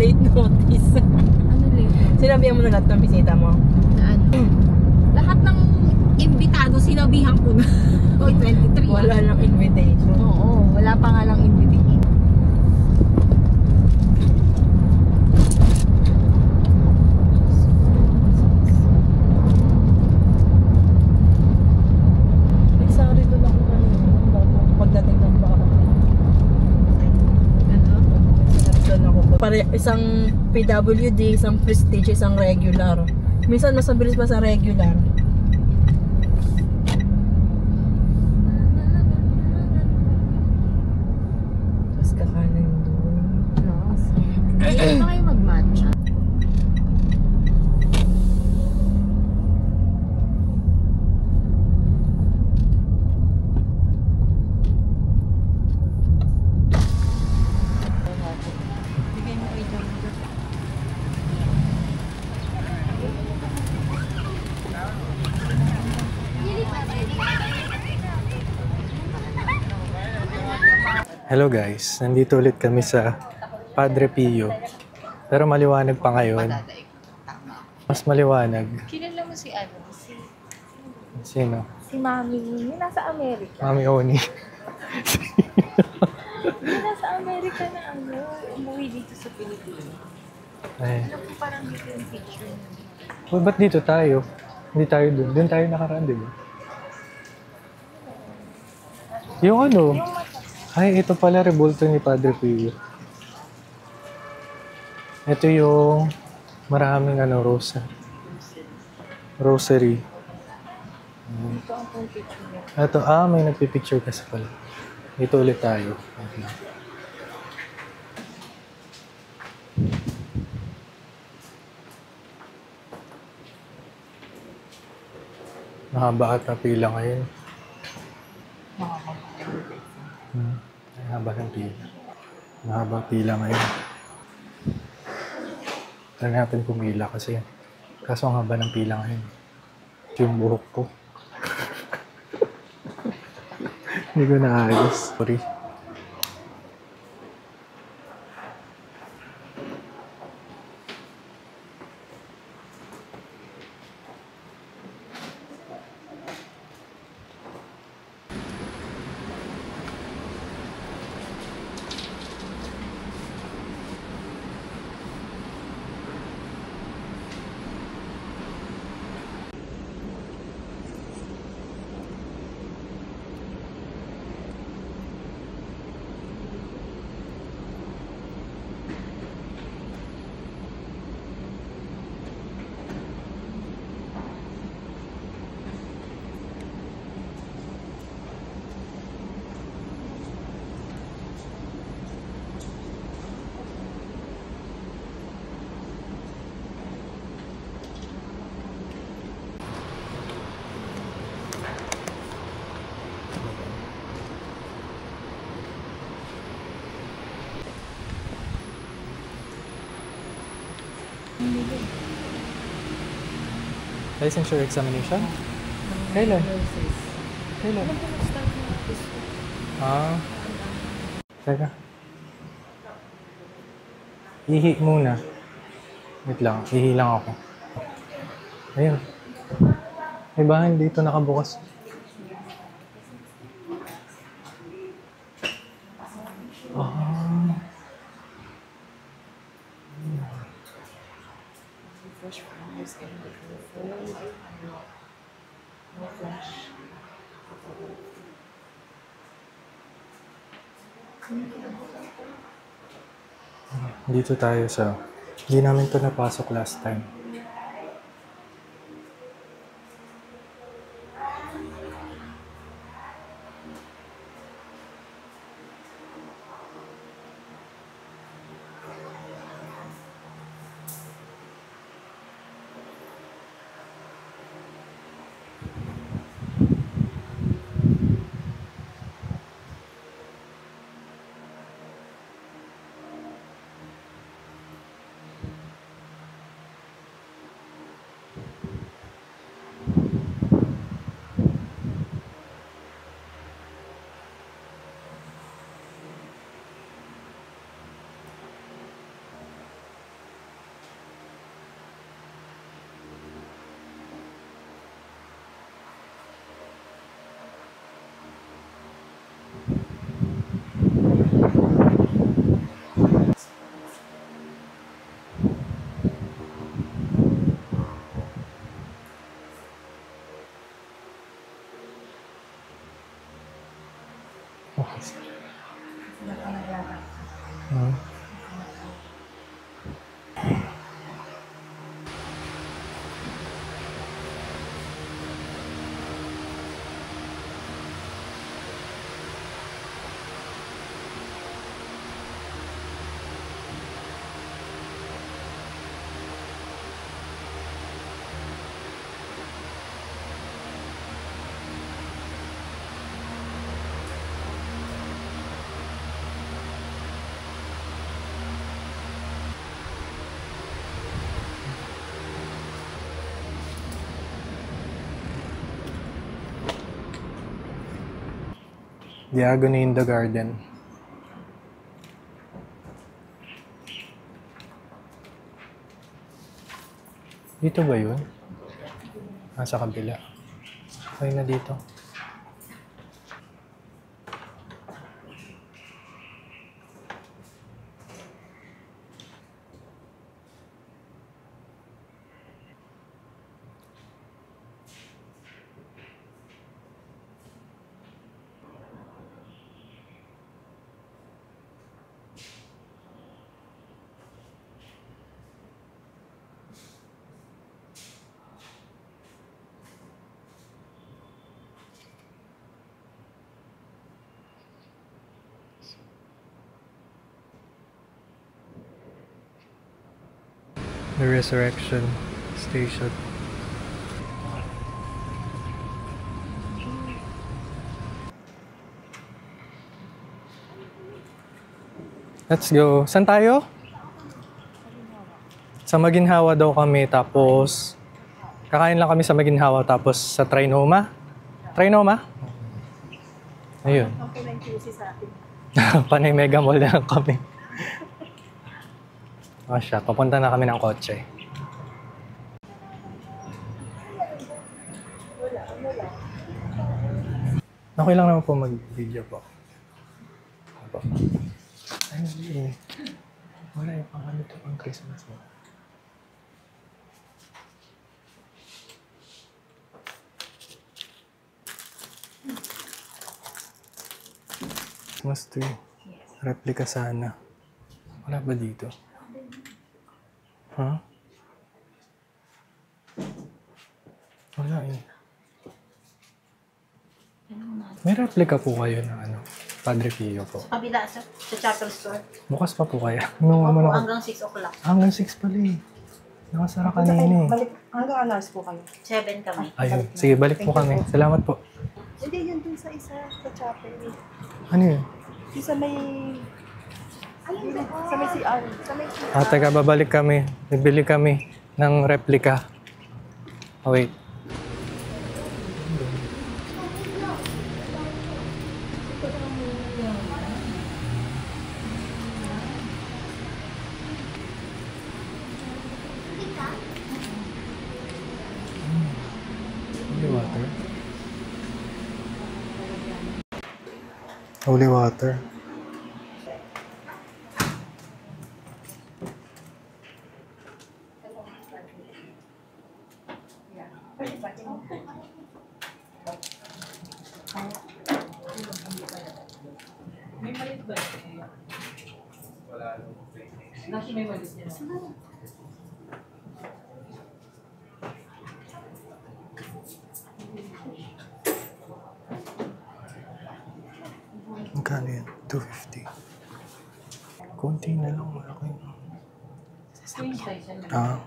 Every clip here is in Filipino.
late notice. Ano late? Sinabihan mo na lahat ng bisita mo? Na ano? Lahat ng imbitado sinabihan ko na. Hoy, 23. Wala lang invitation. Oo, wala pa nga lang invitation. Nagsari doon ako kanina. Pagdating ng bahay. Ano? Doon ako. Isang PWD, isang prestige, isang regular. Minsan mas mabilis pa sa regular. Tapos kakanan doon. Nice. Hindi pa kayo mag-matcha. Bigay mo kay John. Hello guys, nandito ulit kami sa Padre Pio. Pero maliwanag pa ngayon. Mas maliwanag. Kilala mo si ano? Sino? Si Mami. Yung nasa Amerika. Mami Oni. Yung nasa Amerika na ano, umuwi dito sa Pilipinas. Ay. Alam ko parang dito yung picture niya. Oh, ba't dito tayo? Hindi tayo doon. Doon tayo nakaraan, di ba? Yung ano? Ay, ito pala rebulto ni Padre Pio. Ito yung maraming ano, rosary. Ito ang pong picture niya. Ito, may nagpipicture kasi pala. Dito ulit tayo. Okay. Mahaba ata pila ngayon. Mahaba ng pila. Mahaba pila ngayon. Try natin pumila kasi kaso ang haba ng pila ngayon. Yung buhok ko. Hindi ko naayos. Sorry. Licensure examination? Kailan? Kailan? Teka. Ihi muna. Wait lang, ihi lang ako. Ayun. May bahay dito nakabukas. Dito tayo sa... Hindi namin to napasok last time. Hmm. Diagonally in the garden. Dito ba yun? Nasa kabila. Okay na dito. The Resurrection Station. Let's go. Saan tayo? Sa Maginhawa daw kami, tapos kakain lang kami sa Maginhawa, tapos sa Trinoma. Trinoma? Ayun. Okay lang QC sa akin. Panay Mega Mall na lang kami. O siya, papunta na kami ng kotse. Okay lang naman po mag-video po. Opo. Ay, wala yung pang ano ito, pang Christmas mo. Christmas tree. Replica sana. Wala ba dito? Ha? Wala eh. May replica po kayo ng ano? Padre Pio po. Kabila sa chapel store. Bukas pa po kaya? Nung Opo, ano, hanggang 6 o'clock. hanggang 6 pala eh. Nakasara kanina eh. Balik, hanggang alas po kayo. 7 kami. Ayun. Sige, balik po kami. Salamat po. Hindi, yun dun sa isa, sa chapel. Ano yun? Yung sa may... Sa may CR. Sa may CR. Ah, teka, babalik kami. Bibili kami ng replica. Oh, wait. Holy water. Holy water. Magkano yan? 250. Konti na lang. Malaki. Ah.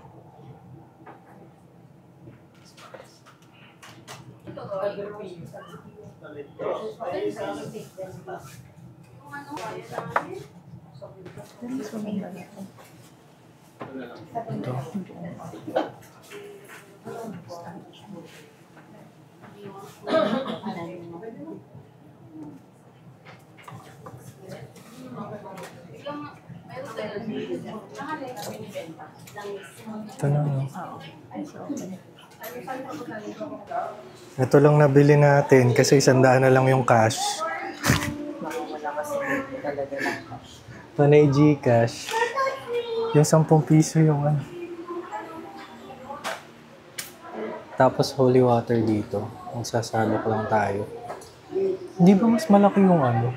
Ito. Ito na, no? Ito lang nabili natin kasi 100 na lang yung cash. Panay Gcash. Yung 10 piso yung ano. Tapos holy water dito. Magsasalok lang tayo. Hindi ba mas malaki yung ano?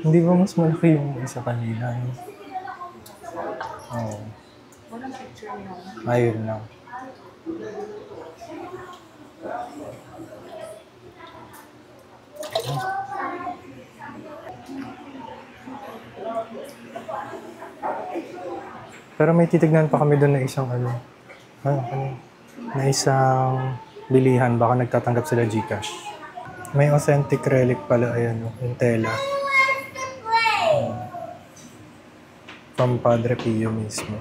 Hindi ba mas malaki yung isa kanina? Oo. Ayun lang. Pero may titignan pa kami doon na isang na isang bilihan. Baka nagtatanggap sila GCash. May authentic relic pala. Ayan, yung tela. From Padre Pio mismo.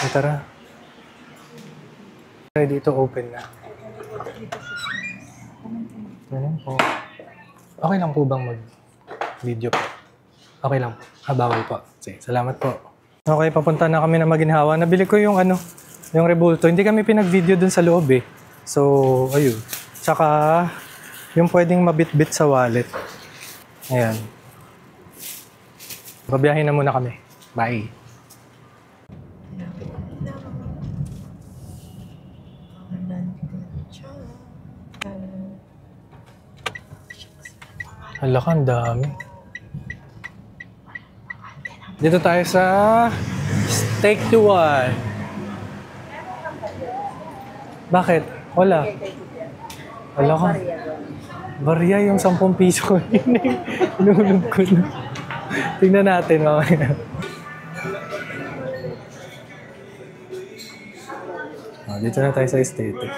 Tara. Dito open na. Ganun po. Okay lang po bang mag-video po? Okay lang po. Bawal po. Sige, salamat po. Okay, papunta na kami na Maginhawa. Nabili ko yung yung Rebulto. Hindi kami pinag-video dun sa loob eh. So, ayun. Tsaka, yung pwedeng mabit-bit sa wallet. Ayan. Babiyahin na muna kami. Bye. Hala ka, ang dami. Dito tayo sa Steak to One. Bakit? Wala. Hala ka. Barya yung 10 piso ko. Inulog ko na. Tingnan natin mamaya. Dito na tayo sa aesthetic.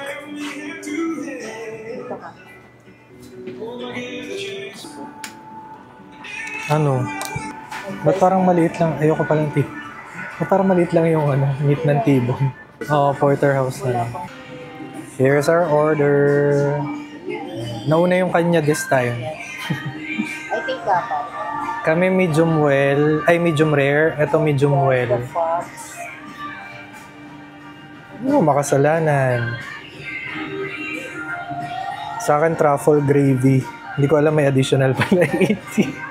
Ano? Ba't parang maliit lang? Ayoko palang tibon. Ba't parang maliit lang yung meat ng tibon? Oo, porterhouse na lang. Here's our order. Nauna yung kanya this time. I think dapat. Kami medium well. Ay, medium rare. Ito medium well. Makasalanan. Sa akin, truffle gravy. Hindi ko alam may additional pala 80.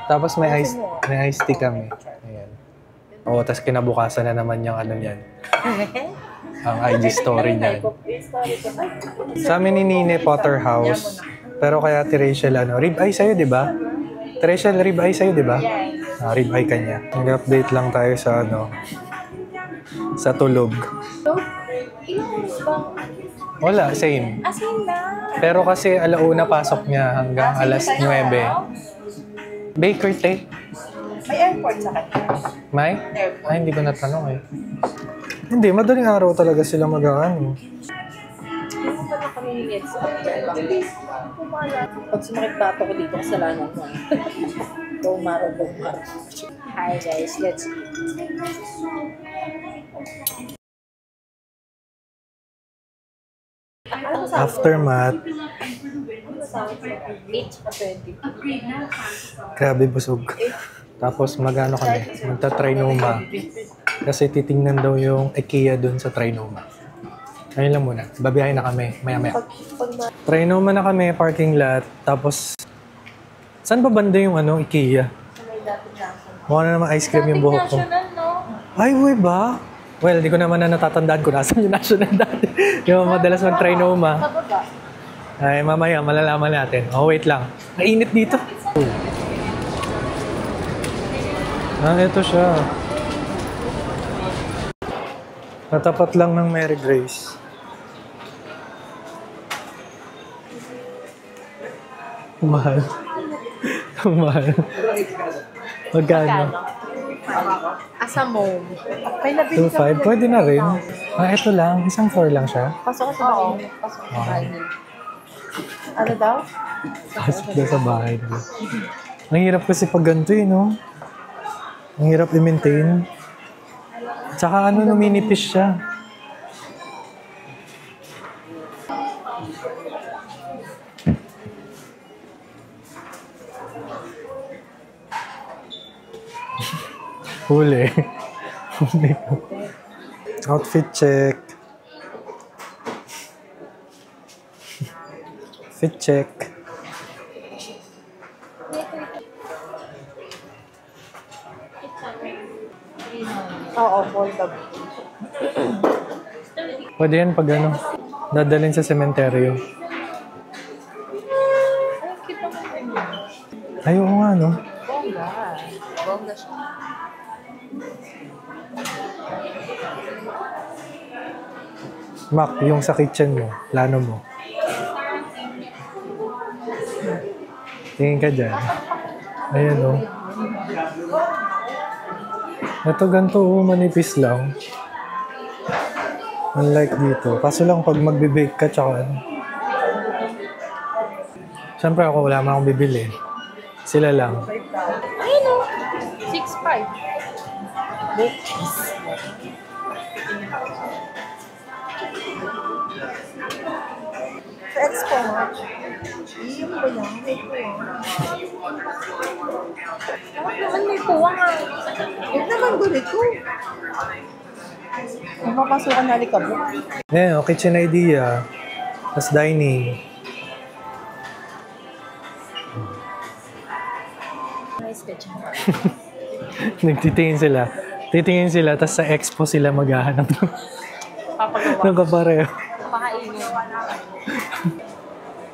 Tapos may iced tea kami. Ayan. Oo, tapos kinabukasan na naman yung niyan. Ang IG story niyan. Sa amin ni Nine Potterhouse. Pero kaya Rachel, rib eye sa'yo, di ba? Rachel, rib eye sa'yo, di ba? Rib eye kanya. Nag-update lang tayo sa sa tulog. Wala, same. Same na. Pero kasi alauna pasok niya hanggang alas 9. Baker Tay. May airport sa kanya. May? Ay, hindi ko natanong eh. Hindi, madaling araw talaga sila mag-ano. Hindi mo pala kami minutes up dyan. Pag sumakit bato ko dito, kasalanan mo. Bumaro. Hi guys, let's eat. Aftermath. 8:20. Grabe busog. Tapos magano kami, magta-Trinoma. Kasi titingnan daw yung IKEA dun sa Trinoma. Ayun lang muna. Babiyahin na kami, maya-maya. Trinoma na kami, parking lot. Tapos, saan ba banda yung IKEA? Mukha na naman ice cream yung buhok ko. Ay, uy ba? Well, di ko naman na natatandaan kung nasan yung national dati. Yung madalas mag-Trinoma. Ay, mamaya, malalaman natin. Oh, wait lang. Nainit dito. Ito siya. Natapat lang ng Mary Grace. Mahal. Mahal. Magkano? Asa mo? 2.5. Pwede na rin. Ito lang. Isang floor lang siya. Pasok sa bahay. Pasok sa bahay. Ano daw? Pasok na sa bahay nila. Ang hirap kasi pag ganito no? Ang hirap i-maintain. Tsaka numinipis siya. Huli. Huli ko. Outfit check. Fit check. Oo, foldable. Pwede yan pag ano, dadalhin sa sementeryo. Ay, cute naman yun. Ay, oo nga, no? Bongga. Bongga siya. Mac, yung sa kitchen mo, plano mo. Tingin ka dyan. Ayan, oh. Ito ganito, oh, manipis lang. Unlike dito. Kaso lang pag magbe-bake ka, tsaka ano. Siyempre ako, wala man akong bibili. Sila lang. Ayun o. 6'5". Sa expo nga. Yung ba yan? Bakit naman may puwang ah? Huwag naman gulit ko. Mapapasukan na likabo. Ayan, oh, kitchen idea. Tapos dining. Nice kitchen. Nagtitingin sila. Titingin sila, tapos sa expo sila maghahanap Papagawa. ng kapareho. Pakainin.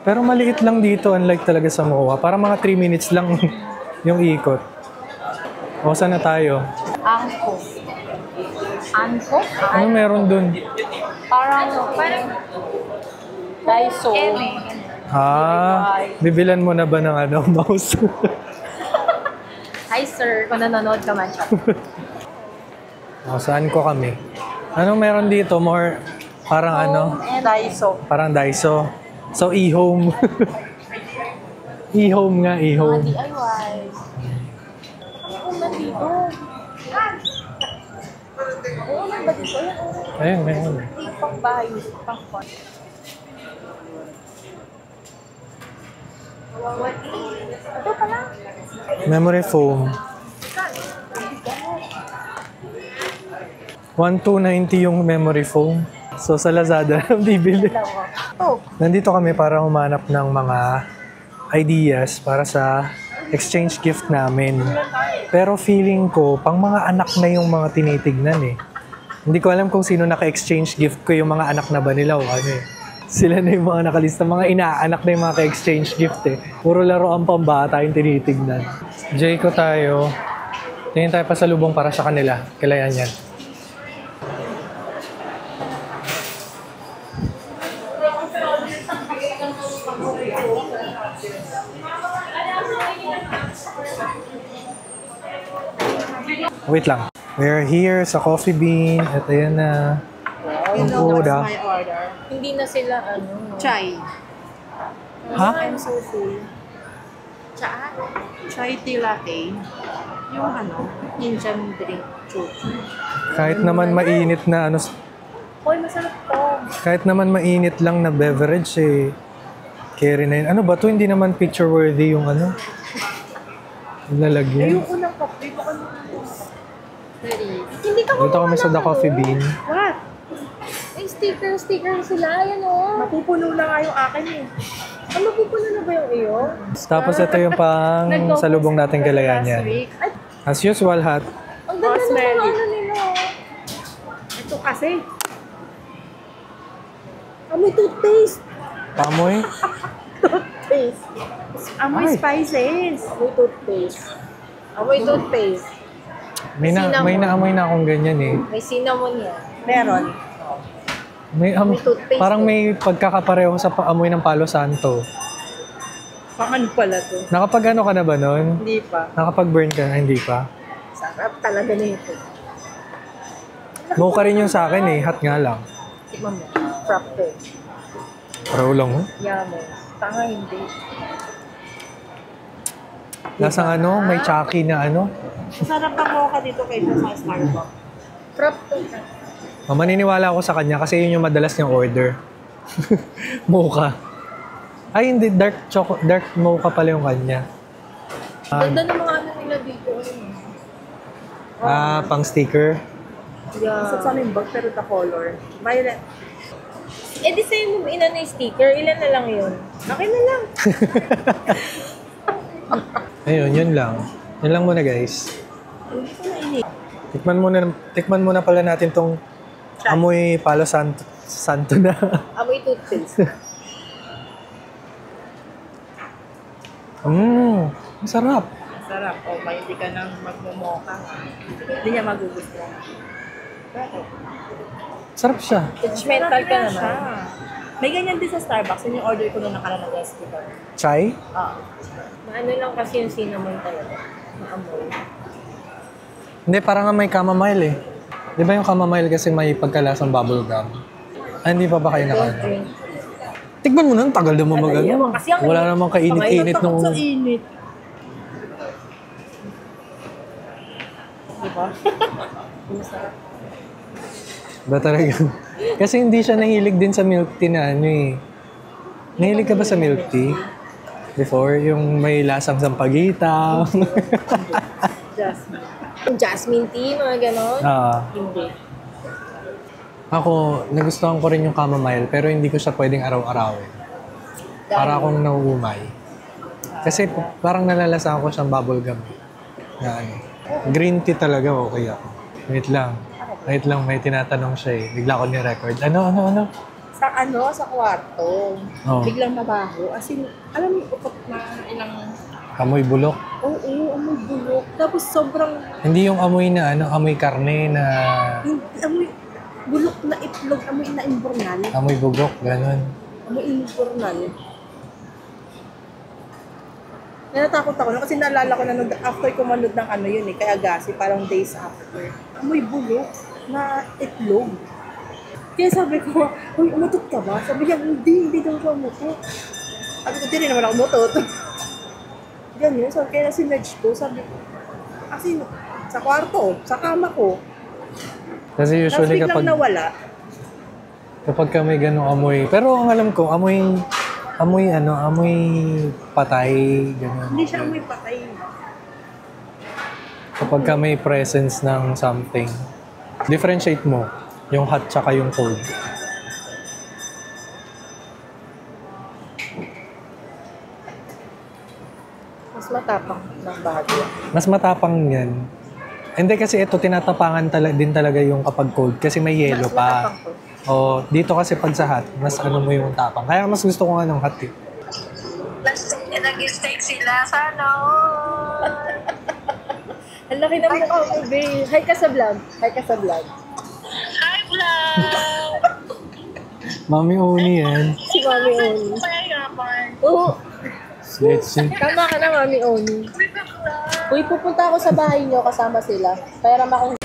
Pero maliit lang dito, unlike talaga sa MOA. Para mga 3 minutes lang yung ikot. O, saan na tayo? Angko. Angko? Ano meron dun? Parang Daiso. Bibilan mo na ba ng ano, mouse? Hi sir, kung nanonood ka man siya. O, saan ko kami? Anong meron dito? More, parang ano? Daiso. Parang Daiso. So, e-home. E-home nga, Mga e-home. DIY. Ano nandito? Oo, ano ba dito? Ayun, meron. Pang bahay, pang fun. Ito pala. Memory foam. 1,290 yung memory foam. So, sa Lazada, bibili. Oh, Nandito kami para humanap ng mga ideas para sa exchange gift namin. Pero feeling ko, pang mga anak na yung mga tinitignan eh. Hindi ko alam kung sino naka-exchange gift ko, yung mga anak na ba nila o ano eh. Sila na yung mga nakalista, mga inaanak na yung mga ka-exchange gift eh. Puro laro ang pambata yung tinitignan. Jayco tayo. Tingin tayo pa sa lubong para sa kanila. Kailangan yan. Wait lang. We're here sa Coffee Bean. At ayan na. Ang kuda. My order. hindi na sila ano. Chai. Ha? I'm so full. Tsaa? Chai tea latte. Yung ano, Indian drink. Chuchu. Kahit naman mainit na ano, Hoy, masarap to. kahit naman mainit lang na beverage eh. Carry na yun. Ano ba to? Hindi naman picture worthy yung ano. Lalagyan. Ayoko ng kape. Baka Hindi ka Dito kami sa The Coffee Bean. what? May sticker sila. Ayan o. Mapupuno na nga yung akin eh. Ano, pupuno na ba yung iyo? Tapos ito yung pang salubong natin kay Layanyan. Ay, As usual, hot. ang ganda ng mga ano nila. Ito kasi. Amoy toothpaste. Pamoy. Toothpaste. Amoy Ay. spices. Amoy toothpaste. Amoy toothpaste. May naamoy na akong ganyan eh. May cinnamon yan. Meron. May, May toothpaste parang eh. may pagkakapareho sa amoy ng Palo Santo. Pakan pala to. Nakapag ano ka na ba nun? Hindi pa. Nakapag-burn ka na? Hindi pa. Sarap talaga nito. Mocha rin yung sa akin eh. Hot nga lang. Tignan mo. Frappe. Paraw lang oh. Yummy. Tanga hindi. Lasang ano, may chucky na ano. Masarap ang mocha dito kaysa sa Starbucks. Prop to. Maniniwala ako sa kanya kasi yun yung madalas niyang order. Mocha. Ay, hindi. Dark mocha pala yung kanya. Ganda ng mga ano nila dito. Pang sticker. Yeah. Isa sa aming bag pero the color. Violet. Eh, di sa'yo mo ilan na yung sticker. Ilan na lang yun? Okay na lang. Ayun, yun lang. Yun lang muna guys. Hindi ko na ini. Tikman muna pala natin tong amoy Palo Santo. Santo na. Amoy toothpaste. Masarap. Sarap. O, may hindi ka nang magmumoka. Hindi niya magugustuhan. Bakit? Sarap siya. Judgmental ka Sarap naman. siya. May ganyan din sa Starbucks. Yun yung order ko nung nakaraan ng hospital. Chai? Maano lang kasi yung cinnamon talaga. Maamoy. Hindi, parang nga may chamomile eh. Di ba yung chamomile kasi may pagkalasang bubble gum? Hindi pa ba kayo nakain? Tikman mo na, ang tagal naman mag-ano. Kasi ang Wala namang kainit-init nung... Sa init. Diba? Ba talaga? Kasi hindi siya nahilig din sa milk tea na ano eh. Nahilig ka ba sa milk tea? Before, yung may lasang sampagita. Jasmine. Yung jasmine tea, mga ganon. Hindi. Ako, nagustuhan ko rin yung chamomile, pero hindi ko siya pwedeng araw-arawin. Para akong nauumay. Kasi parang nalalasahan ko siyang bubble gum. Na ano. Green tea talaga, okay ako. Wait lang, may tinatanong siya eh. Bigla ko ni-record. Ano? Sa kwarto. Oh. Biglang mabaho. As in, alam mo, upot na ilang... Amoy bulok. Oo, amoy bulok. Tapos sobrang... Hindi yung amoy na amoy karne na... Amoy bulok na itlog. Amoy na imburnal. Amoy bugok, ganun. Amoy imburnal. Natakot ako kasi naalala ko na nung after ko manood ng ano yun eh, kay Agassi, parang days after. Amoy bulok na itlog. Kaya sabi ko, uy, umutot ka ba? Sabi niya, hindi daw siya umutot. Sabi ko, di rin naman ako umutot. Ganyan, so kaya sinerge ko, sabi ko, kasi sa kwarto, sa kama ko. Kasi Tapos usually biglang nawala. kapag ka may ganung amoy, pero ang alam ko, amoy patay, gano'n. Hindi siya amoy patay. Kapag ka may presence ng something, differentiate mo yung hot tsaka yung cold. Mas matapang ng bagyo. Mas matapang yan. Hindi kasi ito, tinatapangan din talaga yung kapag cold kasi may yelo pa. Matapang to. O, dito kasi pag sa hot, mas ano mo yung tapang. Kaya mas gusto ko nga ng hot eh. Nag-steak sila. Sana Ang laki ng mukha mo, babe. Hi ka sa vlog. Hi, vlog! Mami Oni yan. Si Mami Oni. Mayayaman. Oo. Let's see. Tama ka na, Mami Oni. Uy, pupunta ako sa bahay niyo kasama sila. Pera akong...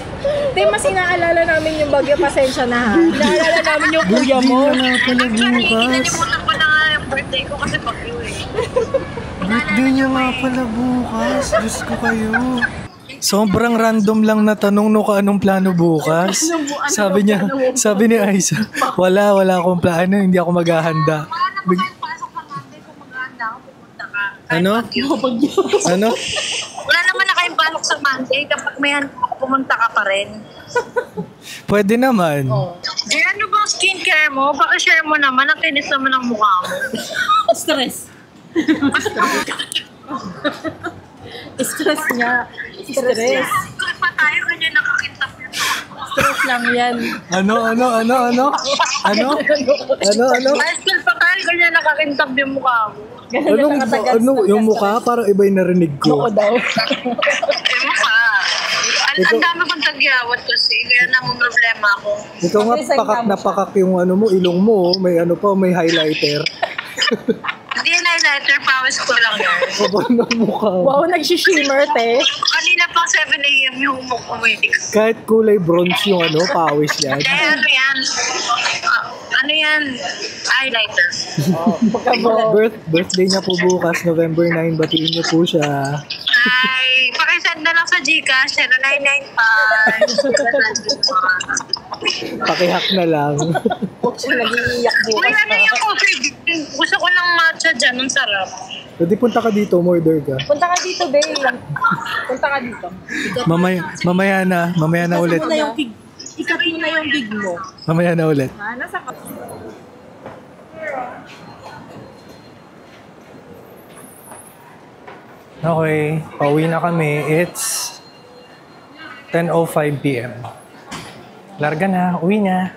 Te, mas inaalala namin yung bagyo. Pasensya na ha. Inaalala namin yung kuya mo. Nalimutan ko na nga yung birthday ko kasi bagyo eh. Birthday niya nga pala bukas. Diyos ko kayo. Sobrang random lang na tanong no ka anong plano bukas. Sabi ni Aiza, wala akong plano, hindi ako maghahanda. Wala naman kayong pasok ng Monday kung maghahanda ka, pupunta ka. Ano? Ano? Wala naman na kayong pasok sa Monday kapag may pumunta ka pa rin. Pwede naman. Jay, ano bang skincare mo? Baka share mo naman, ang kinis naman ang mukha mo. Stress. Stress niya. Stress. Kung pa tayo, kanya nakakintap yun. Stress lang yan. Ano? High school pa tayo, kanya nakakintap yung mukha mo. Yung mukha? Parang iba yung narinig ko. Oo daw. Yung mukha. Ang dami kong tagyawat kasi, kaya naman problema ako. Ikaw nga, pakak na pakak yung ano mo, ilong mo. May ano pa, may highlighter. Hindi na highlighter, pawis ko lang yan. Kapag ng mukha mo. Wow, nag-shimmer, te. Kanina pang 7 a.m. yung humok ko eh. Kahit kulay bronze yung ano, pawis yan. Ano yan? Ano yan? Highlighter. Birthday niya po bukas, November 9. Batiin niyo po siya. Ay, pakisend na lang sa Gcash, 0995. Pakihack na lang. Huwag siya nag-iiyak Uy, bukas ano yung coffee? Gusto ko ng matcha dyan, ang sarap. Pwede punta ka dito, order ka. Punta ka dito, babe. Punta ka dito. Mamaya na ulit. Ikat mo na yung gig mo. Mamaya na ulit. Nasa ka. Okay, pauwi na kami. It's 10:05 p.m. Larga na, uwi na.